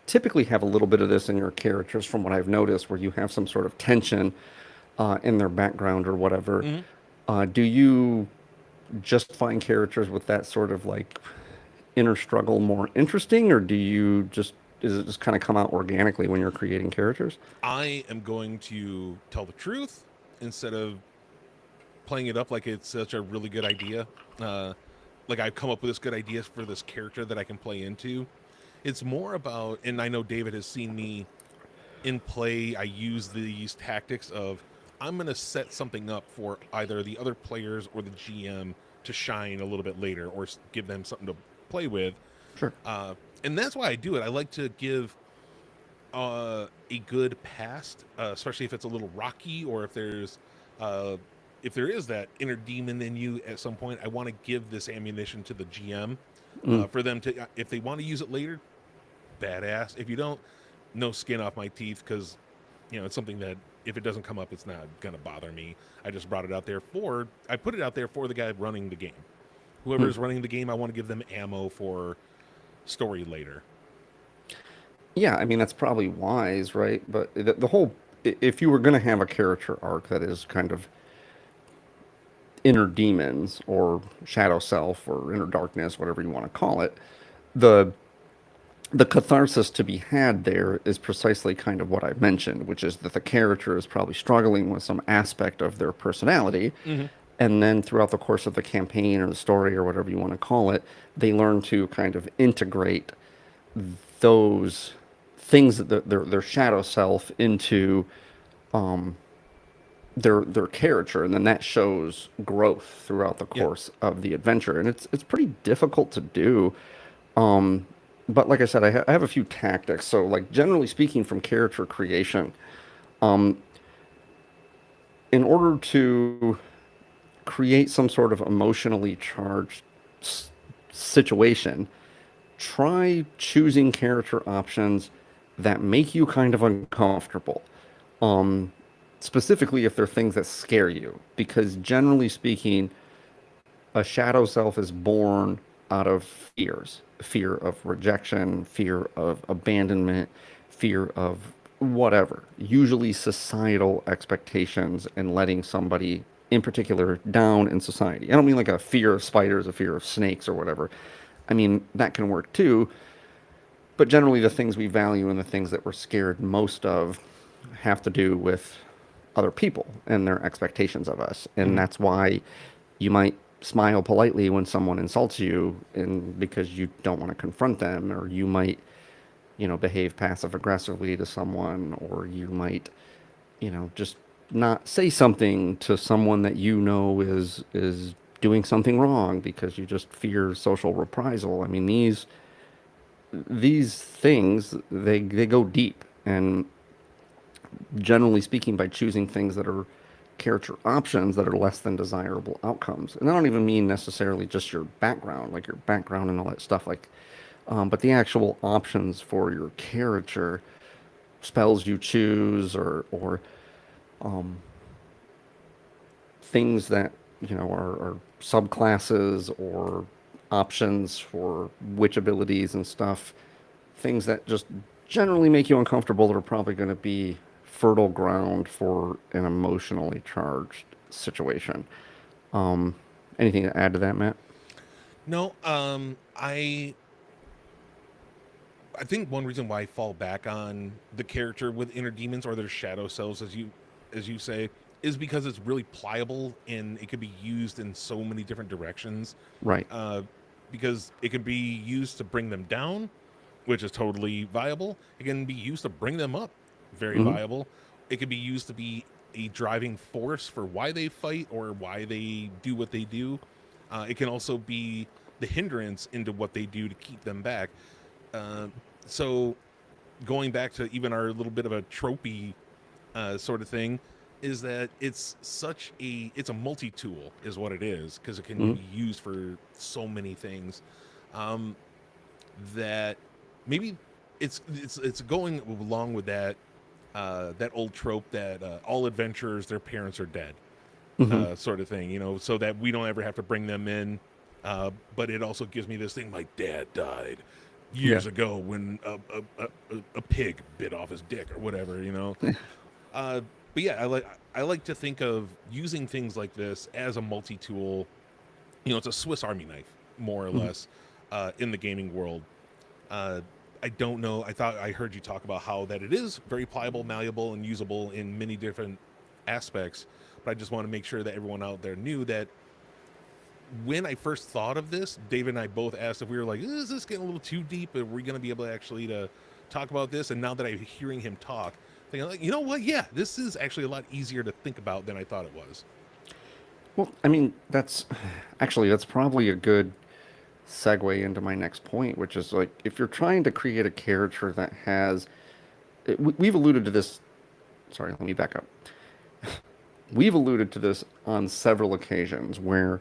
typically have a little bit of this in your characters, from what I've noticed, where you have some sort of tension in their background or whatever.
Mhm.
Do you just find characters with that sort of like inner struggle more interesting, or do you just is it just kind of come out organically when you're creating characters?
I am going to tell the truth instead of playing it up like it's such a really good idea. Uh, like I've come up with this good idea for this character that I can play into. It's more about, and I know David has seen me in play. I use these tactics of I'm going to set something up for either the other players or the GM to shine a little bit later, or give them something to play with.
Sure.
And that's why I do it. I like to give a good past, especially if it's a little rocky, or uh, if there is that inner demon in you at some point. I want to give this ammunition to the GM
Mm.
for them to, if they want to use it later, badass. If you don't, no skin off my teeth, because it's something that if it doesn't come up, it's not gonna bother me. I just brought it out there I put it out there for the guy running the game. Whoever
Mm.
is running the game, I want to give them ammo for story later.
Yeah, I mean that's probably wise, right? But the whole if you were going to have a character arc that is kind of inner demons or shadow self or inner darkness, whatever you want to call it, the the catharsis to be had there is precisely kind of what I mentioned, which is that the character is probably struggling with some aspect of their personality.
Mm-hmm.
And then throughout the course of the campaign or the story or whatever you want to call it, they learn to kind of integrate those things that their shadow self into um, their character, and then that shows growth throughout the
Yeah.
course of the adventure, and it's pretty difficult to do. Um, but like I said, I have a few tactics. So, like generally speaking, from character creation, um, in order to create some sort of emotionally charged situation, try choosing character options that make you kind of uncomfortable. Um, Specifically, if they're things that scare you, because generally speaking, a shadow self is born out of fears: fear of rejection, fear of abandonment, fear of whatever, usually societal expectations and letting somebody in particular down in society. I don't mean like a fear of spiders, a fear of snakes or whatever. I mean, that can work too, but generally the things we value and the things that we're scared most of have to do with other people and their expectations of us. And
Mm-hmm.
that's why you might smile politely when someone insults you, and because you don't want to confront them, or you might, behave passive aggressively to someone, or you might, just not say something to someone that is doing something wrong because you just fear social reprisal. I mean, these things they go deep, and generally speaking, by choosing things that are character options that are less than desirable outcomes. And I don't even mean necessarily just your background, like your background and all that stuff, like, but the actual options for your character, spells you choose, or um, things that are subclasses or options for which abilities and stuff, things that just generally make you uncomfortable that are probably going to be fertile ground for an emotionally charged situation. Um, Anything to add to that, Matt?
No, I think one reason why I fall back on the character with inner demons or their shadow selves, as you say, is because it's really pliable and it could be used in so many different directions.
Right.
Uh, because it can be used to bring them down, which is totally viable. It can be used to bring them up, very
Hmm.
viable. It can be used to be a driving force for why they fight or why they do what they do. It can also be the hindrance into what they do to keep them back. Uh, so going back to even our little bit of a tropey sort of thing, is that it's a multi-tool is what it is, because it can
Mhm.
be used for so many things. Um, that maybe it's going along with that old trope that all adventurers, their parents are dead,
Mhm.
sort of thing, so that we don't ever have to bring them in. But it also gives me this thing: my dad died
Yeah.
years ago when a pig bit off his dick or whatever. Uh, but yeah, I like to think of using things like this as a multi-tool. It's a Swiss Army knife, more or
Mhm.
less, in the gaming world. Uh, I don't know. I thought I heard you talk about how that it is very pliable, malleable, and usable in many different aspects. But I just want to make sure that everyone out there knew that when I first thought of this, David and I both asked if we were like, "Is this getting a little too deep? Are we going to be able to actually to talk about this?" And now that I'm hearing him talk, thinking like, you know what? Yeah, this is actually a lot easier to think about than I thought it was.
Well, I mean, that's probably a good segue into my next point, which is like if you're trying to create a character that has, we've alluded to this. Sorry, let me back up. We've alluded to this on several occasions where,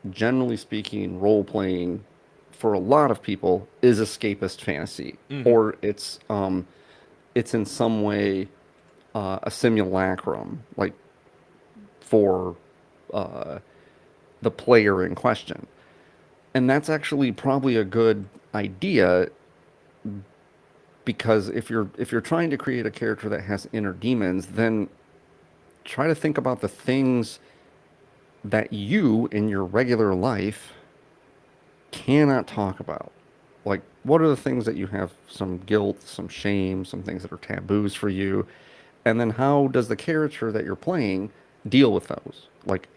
generally speaking, role playing for a lot of people is escapist fantasy,
Mm-hmm.
or it's in some way a simulacrum, like for uh, the player in question. And that's actually probably a good idea because if you're trying to create a character that has inner demons, then try to think about the things that you in your regular life cannot talk about. Like, what are the things that you have some guilt, some shame, some things that are taboos for you? And then how does the character that you're playing deal with those? Like,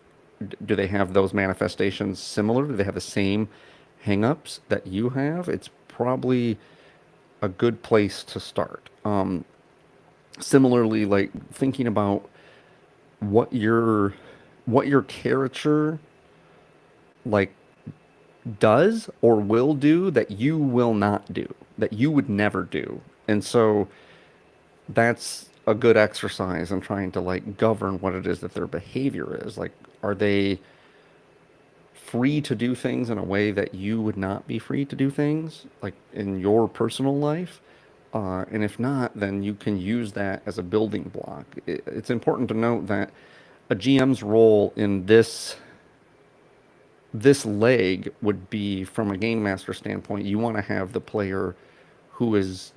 do they have those manifestations similar? Do they have the same hangups that you have? It's probably a good place to start. Similarly, like thinking about what your what your character like does or will do that you will not do, that you would never do. And so that's a good exercise in trying to like govern what it is that their behavior is. Like, are they free to do things in a way that you would not be free to do things, like in your personal life? And if not, then you can use that as a building block. It's important to note that a GM's role in this leg would be, from a game master standpoint, you want to have the player who is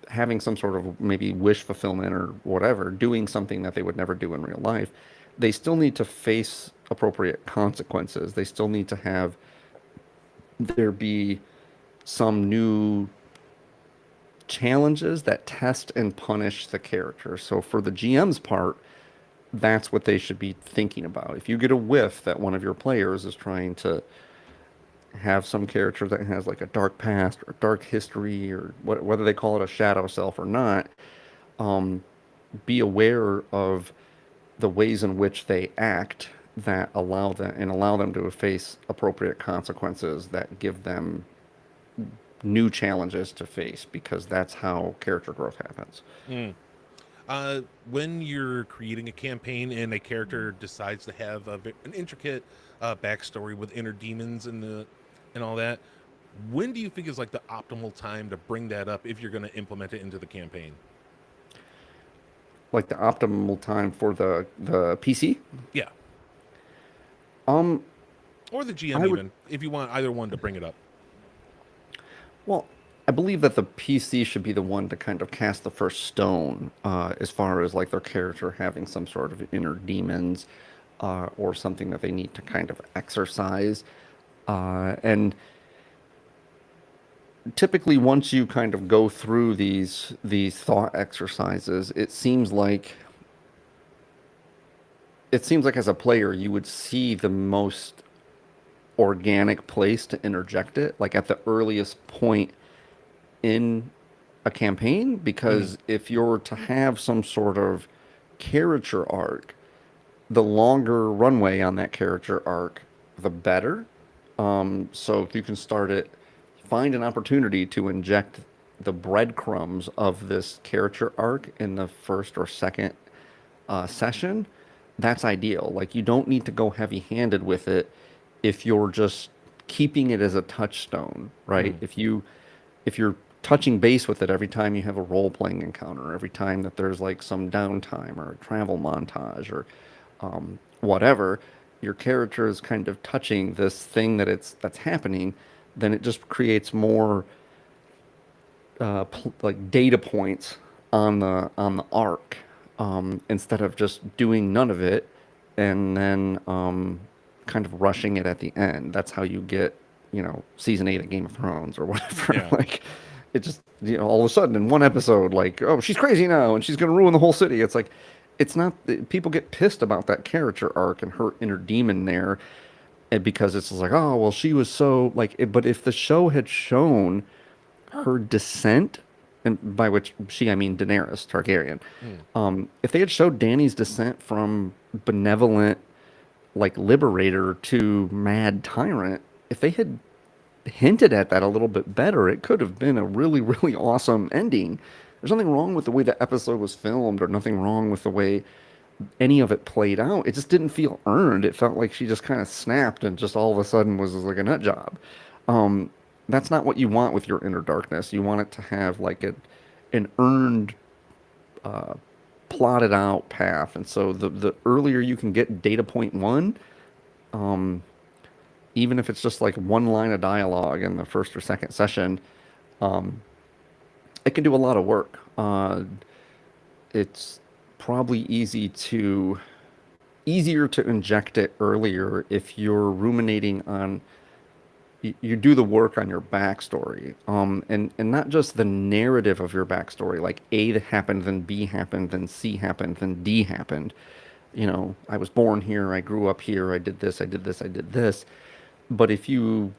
having some sort of maybe wish fulfillment or whatever, doing something that they would never do in real life. They still need to face appropriate consequences. They still need to have there be some new challenges that test and punish the character. So for the GM's part, that's what they should be thinking about. If you get a whiff that one of your players is trying to have some character that has like a dark past or dark history or whether they call it a shadow self or not, um, be aware of the ways in which they act that allow them to face appropriate consequences that give them new challenges to face because that's how character growth happens.
Mm. When you're creating a campaign and a character decides to have an intricate backstory with inner demons and all that, when do you think is like the optimal time to bring that up if you're going to implement it into the campaign?
Like the optimal time for the PC.
Yeah,
Um,
or the GM
I would
even, if you want either one to bring it up.
Well, I believe that the PC should be the one to kind of cast the first stone, as far as like their character having some sort of inner demons, or something that they need to kind of exercise. And typically, once you kind of go through these thought exercises, it seems like as a player, you would see the most organic place to interject it, like at the earliest point in a campaign,
Hmm.
because if you're to have some sort of character arc, the longer runway on that character arc, the better. So if you can find an opportunity to inject the breadcrumbs of this character arc in the first or second session, that's ideal. Like you don't need to go heavy-handed with it if you're just keeping it as a touchstone, right?
Mm.
If you're touching base with it every time you have a role-playing encounter, every time that there's like some downtime or a travel montage or whatever, your character is kind of touching this thing that's happening, then it just creates more like data points on the arc, instead of just doing none of it and then kind of rushing it at the end. That's how you get, season 8 of Game of Thrones or whatever.
Yeah.
Like it just, all of a sudden in one episode, like, oh, she's crazy now and she's gonna ruin the whole city. It's like, it's not. People get pissed about that character arc and her inner demon there, and because it's just like, oh, well, she was so like. But if the show had shown her descent, and by which she I mean Daenerys Targaryen,
Mm.
if they had showed Dany's descent from benevolent like liberator to mad tyrant, if they had hinted at that a little bit better, it could have been a really, really awesome ending. There's nothing wrong with the way the episode was filmed, or nothing wrong with the way any of it played out. It just didn't feel earned. It felt like she just kind of snapped and just all of a sudden was like a nut job. Um, that's not what you want with your inner darkness. You want it to have like an earned, plotted out path. And so the earlier you can get data point one, um, even if it's just like one line of dialogue in the first or second session, um, it can do a lot of work. It's probably easier to inject it earlier if you're ruminating on you do the work on your backstory, and not just the narrative of your backstory, like A happened, then B happened, then C happened, then D happened. I was born here, I grew up here, I did this, I did this, I did this. But if you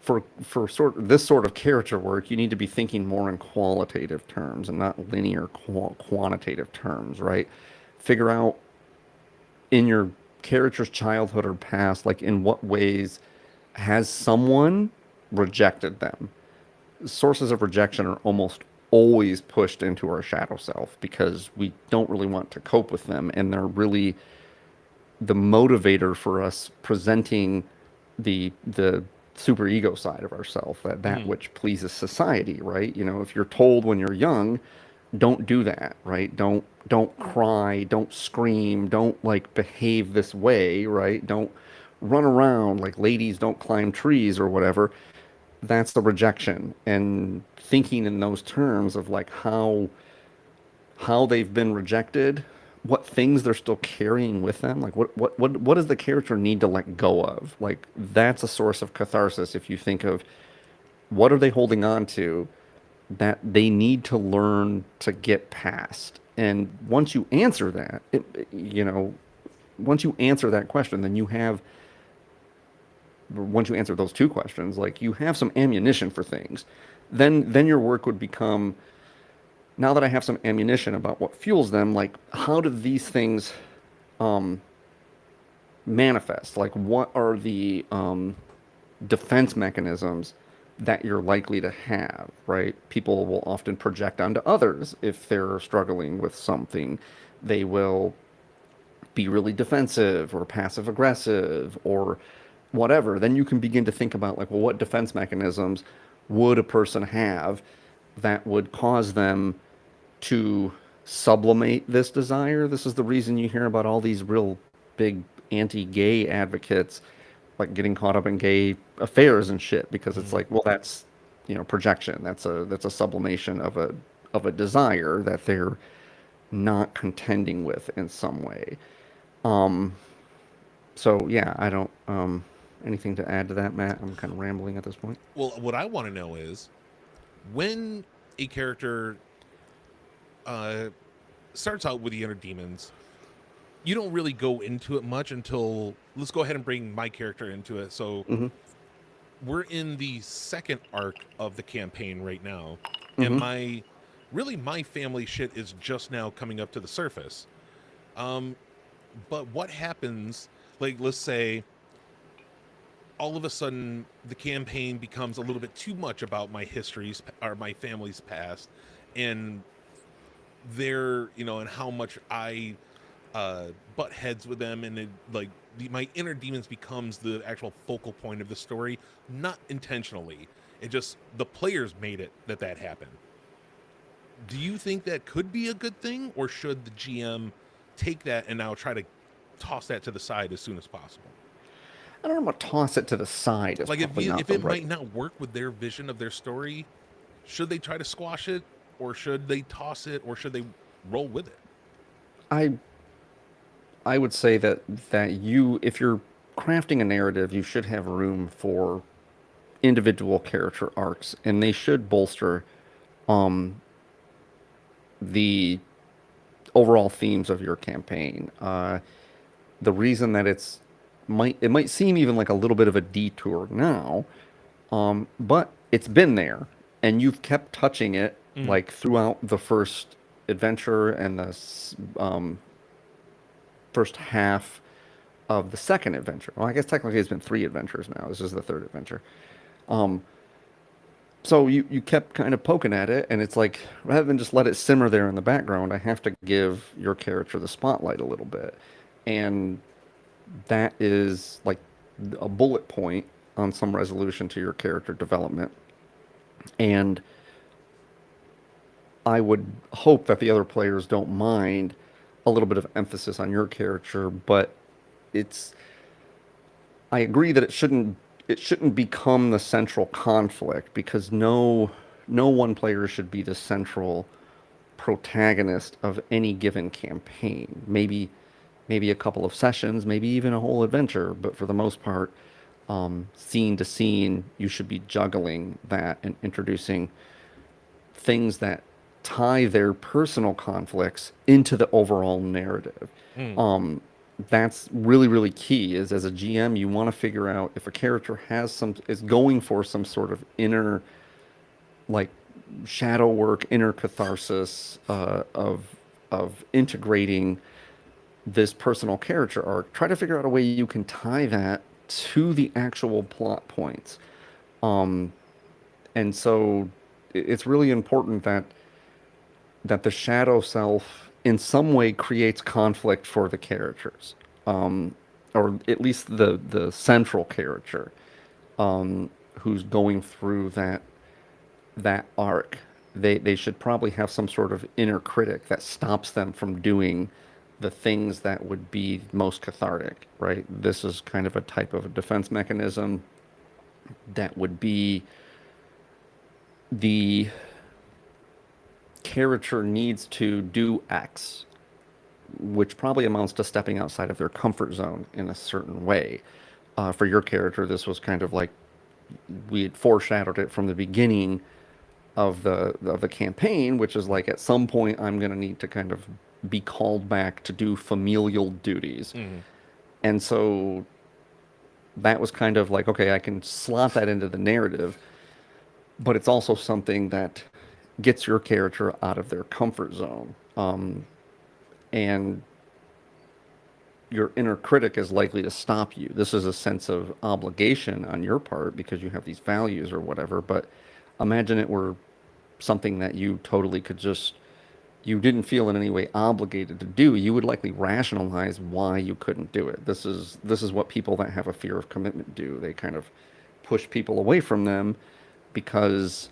for this sort of character work, you need to be thinking more in qualitative terms and not linear quantitative terms, right? Figure out in your character's childhood or past, like in what ways has someone rejected them. Sources of rejection are almost always pushed into our shadow self because we don't really want to cope with them, and they're really the motivator for us presenting the super ego side of ourselves, that
Mm.
which pleases society, right? If you're told when you're young, don't do that, right? Don't cry, don't scream, don't like behave this way, right? Don't run around like ladies don't climb trees or whatever. That's the rejection. And thinking in those terms of like how they've been rejected, what things they're still carrying with them, like what does the character need to let go of? Like that's a source of catharsis if you think of what are they holding on to that they need to learn to get past. And once you answer that, once you answer that question, then once you answer those two questions, like you have some ammunition for things. Then your work would become, now that I have some ammunition about what fuels them, like how do these things manifest? Like what are the defense mechanisms that you're likely to have, right? People will often project onto others if they're struggling with something. They will be really defensive or passive aggressive or whatever. Then you can begin to think about like, well, what defense mechanisms would a person have that would cause them to sublimate this desire? This is the reason you hear about all these real big anti-gay advocates like getting caught up in gay affairs and shit because it's
Mm.
like, well, that's projection. That's a sublimation of a desire that they're not contending with in some way. Um, so yeah, I don't anything to add to that, Matt? I'm kind of rambling at this point.
Well, what I want to know is when a character uh, starts out with the inner demons, you don't really go into it much until, let's go ahead and bring my character into it. So
Hmm.
we're in the second arc of the campaign right now, and
Hmm.
my family shit is just now coming up to the surface. Um, but what happens, like, let's say all of a sudden the campaign becomes a little bit too much about my histories or my family's past, and their, and how much I butt heads with them, and it, like my inner demons becomes the actual focal point of the story, not intentionally. It just the players made it that happened. Do you think that could be a good thing, or should the GM take that and now try to toss that to the side as soon as possible?
I don't know about toss it to the side. It's
Like
probably not
if
the
it
right.
might not work with their vision of their story, should they try to squash it, or should they toss it, or should they roll with it?
I I would say that you, if you're crafting a narrative, you should have room for individual character arcs, and they should bolster um the overall themes of your campaign. The reason that it might seem even like a little bit of a detour now, but it's been there, and you've kept touching it
Mm,
like throughout the first adventure and the first half of the second adventure. Well, I guess technically it's been three adventures now. This is the third adventure. Um, so you kept kind of poking at it, and it's like rather than just let it simmer there in the background, I have to give your character the spotlight a little bit, and that is like a bullet point on some resolution to your character development. And I would hope that the other players don't mind a little bit of emphasis on your character, but it's I agree that it shouldn't become the central conflict because no one player should be the central protagonist of any given campaign. Maybe a couple of sessions, maybe even a whole adventure, but for the most part, scene to scene, you should be juggling that and introducing things that tie their personal conflicts into the overall narrative.
mm,
Um, that's really, really key is as a GM, you want to figure out if a character is going for some sort of inner, like shadow work, inner catharsis of integrating this personal character arc. Try to figure out a way you can tie that to the actual plot points. Um, and so it's really important that the shadow self in some way creates conflict for the characters, um, or at least the central character who's going through that arc. They should probably have some sort of inner critic that stops them from doing the things that would be most cathartic, right? This is kind of a type of a defense mechanism that would be the character needs to do X, which probably amounts to stepping outside of their comfort zone in a certain way. For your character, this was kind of like we had foreshadowed it from the beginning of the campaign, which is like at some point I'm going to need to kind of be called back to do familial duties.
mm.
And so that was kind of like, okay, I can slot that into the narrative, but it's also something that gets your character out of their comfort zone. And your inner critic is likely to stop you. This is a sense of obligation on your part because you have these values or whatever. But imagine it were something that you totally could just, you didn't feel in any way obligated to do. You would likely rationalize why you couldn't do it. This is what people that have a fear of commitment do. They kind of push people away from them because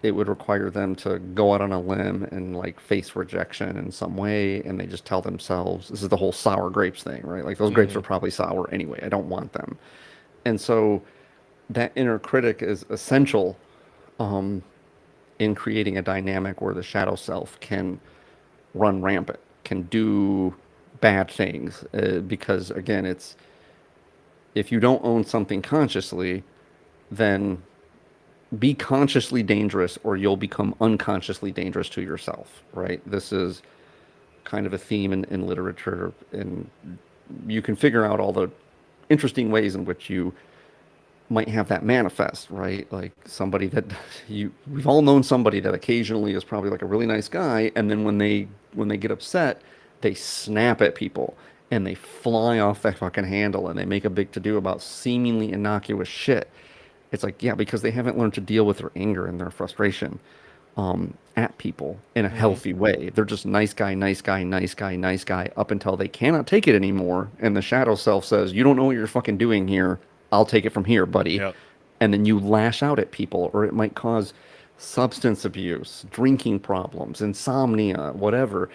it would require them to go out on a limb and like face rejection in some way, and they just tell themselves this is the whole sour grapes thing, right? Like those grapes are
Hmm.
probably sour anyway. I don't want them. And so that inner critic is essential in creating a dynamic where the shadow self can run rampant, can do bad things. Because again, it's if you don't own something consciously, then be consciously dangerous or you'll become unconsciously dangerous to yourself, right? This is kind of a theme in literature, and you can figure out all the interesting ways in which you might have that manifest, right? Like somebody that we've all known somebody that occasionally is probably like a really nice guy, and then when they get upset, they snap at people and they fly off that fucking handle and they make a big to do about seemingly innocuous shit. It's like, yeah, because they haven't learned to deal with their anger and their frustration. at people in a healthy way. They're just nice guy, nice guy, nice guy, nice guy up until they cannot take it anymore. And the shadow self says, you don't know what you're fucking doing here. I'll take it from here, buddy.
Yep.
And then you lash out at people, or it might cause substance abuse, drinking problems, insomnia, whatever.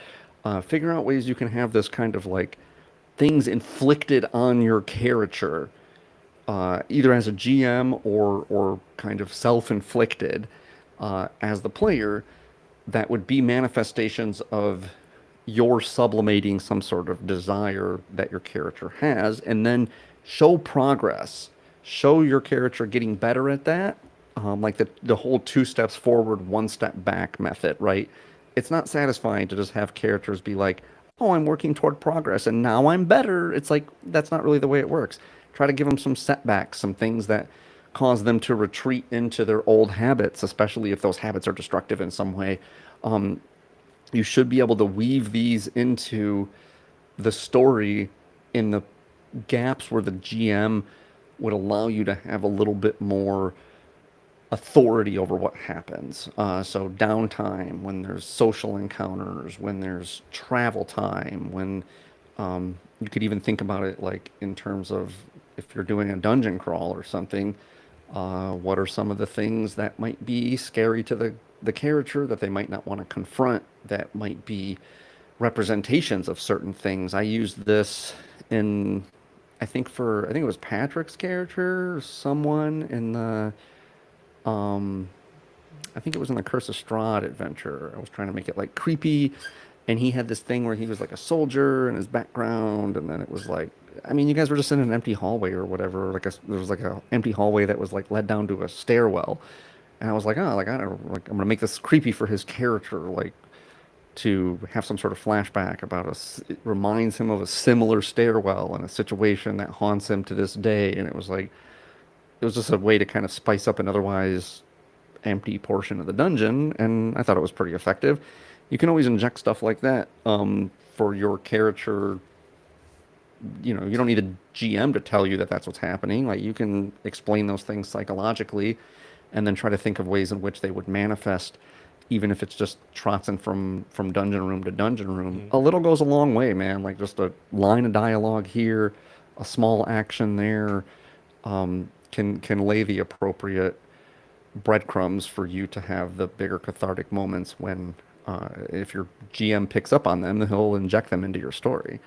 Figure out ways you can have this kind of like things inflicted on your character, either as a GM or kind of self-inflicted as the player, that would be manifestations of your sublimating some sort of desire that your character has, and then show progress. Show your character getting better at that, like the whole 2 steps forward, 1 step back method, right? It's not satisfying to just have characters be like, oh, I'm working toward progress and now I'm better. It's like, that's not really the way it works. Try to give them some setbacks, some things that cause them to retreat into their old habits, especially if those habits are destructive in some way. You should be able to weave these into the story in the gaps where the GM would allow you to have a little bit more authority over what happens. So downtime, when there's social encounters, when there's travel time, when you could even think about it like in terms of if you're doing a dungeon crawl or something, what are some of the things that might be scary to the character that they might not want to confront, that might be representations of certain things. I used this in, I think it was Patrick's character or someone in the, I think it was in the Curse of Strahd adventure. I was trying to make it like creepy, and he had this thing where he was like a soldier in his background, and then it was like, I mean, you guys were just in an empty hallway or whatever. There was like a empty hallway that was like led down to a stairwell, and I was like, oh, like I don't, like I'm gonna make this creepy for his character, like to have some sort of flashback about it reminds him of a similar stairwell and a situation that haunts him to this day. And it was like, it was just a way to kind of spice up an otherwise empty portion of the dungeon, and I thought it was pretty effective. You can always inject stuff like that for your character. You know, you don't need a GM to tell you that that's what's happening. Like, you can explain those things psychologically and then try to think of ways in which they would manifest, even if it's just trotting from dungeon room to dungeon room. A little goes a long way, man. Like, just a line of dialogue here, a small action there, can lay the appropriate breadcrumbs for you to have the bigger cathartic moments when, if your GM picks up on them, he'll inject them into your story.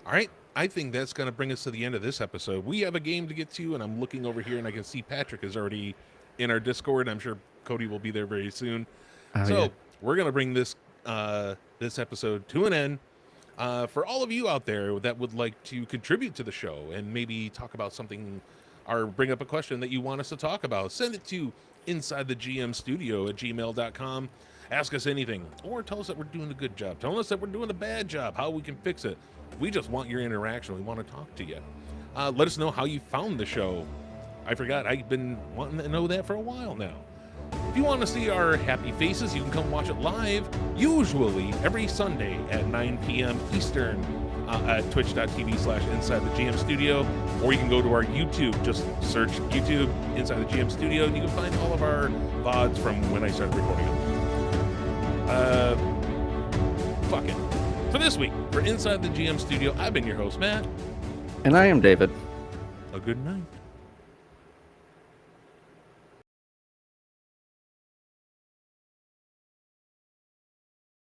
All right. I think that's going to bring us to the end of this episode. We have a game to get to, and I'm looking over here, and I can see Patrick is already in our Discord. I'm sure Cody will be there very soon. So we're going to bring this this episode to an end. For all of you out there that would like to contribute to the show and maybe talk about something or bring up a question that you want us to talk about, send it to insidethegmstudio@gmail.com. Ask us anything, or tell us that we're doing a good job. Tell us that we're doing a bad job, how we can fix it. We just want your interaction. We want to talk to you. Let us know how you found the show. I forgot. I've been wanting to know that for a while now. If you want to see our happy faces, you can come watch it live, usually every Sunday at 9 p.m. Eastern at twitch.tv/InsideTheGM Studio, or you can go to our YouTube. Just search YouTube, Inside the GM Studio, and you can find all of our VODs from when I started recording them. Fuck it. For this week, for Inside the GM Studio, I've been your host, Matt.
And I am David.
A good night.